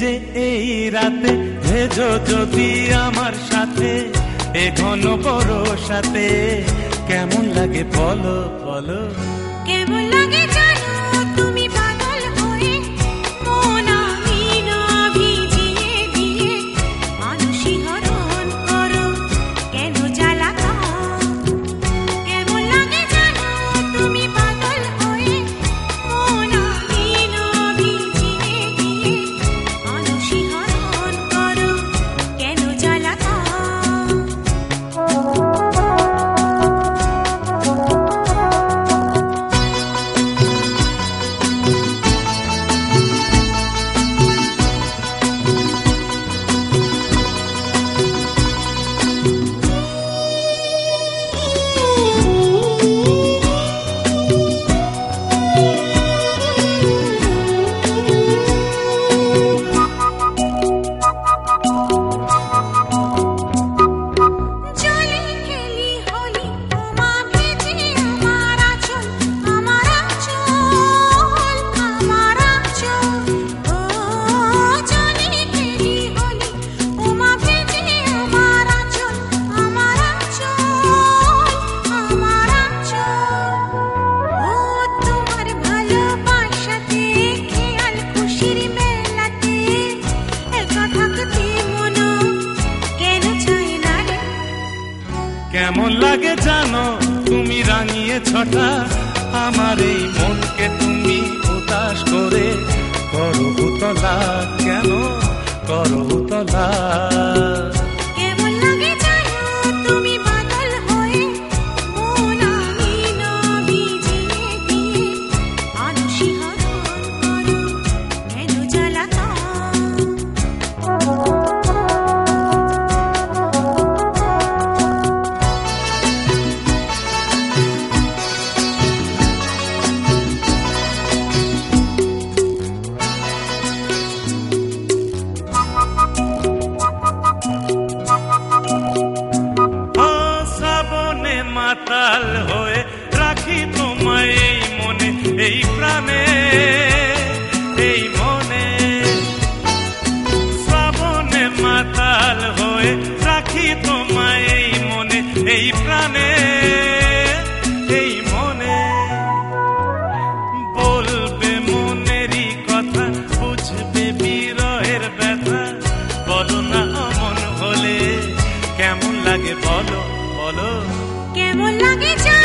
যে এই রাতে ভেজো যদি আমার সাথে এ ঘন বরসাতে, কেমন লাগে বলো বলো। কেমন লাগে জানো তুমি পাগল হয়ে মন আমি না ভিজিয়ে দিয়ে মানুষই হরণ করো কেন জ্বালাতন। কেমন লাগে জানো তুমি পাগল হয়ে মন আমি না ভিজিয়ে দিয়ে মানুষই হরণ করো কেন জ্বালাতন। কেমন লাগে জানো তুমি রাঙিয়ে ছটা আমার এই মনকে তুমি উদাস করে করো উতলা, কেন করো উতলা। কেমন লাগে জানো তুমি পাগল হয়ে মন আমি না ভিজিয়ে দিয়ে মানুষই হরণ করো কেন জ্বালাতন। মাতাল হয়ে রাখি তোমায় এই মনে এই প্রাণে এই মনে, শ্রাবণে মাতাল হয়ে রাখি তোমায় এই মনে এই প্রাণে এই মনে। বলবে মনেরই কথা বুঝবে বিরহের ব্যথা, বলো না অমন হলে কেমন লাগে বলো বলো। কেমন লাগে জানো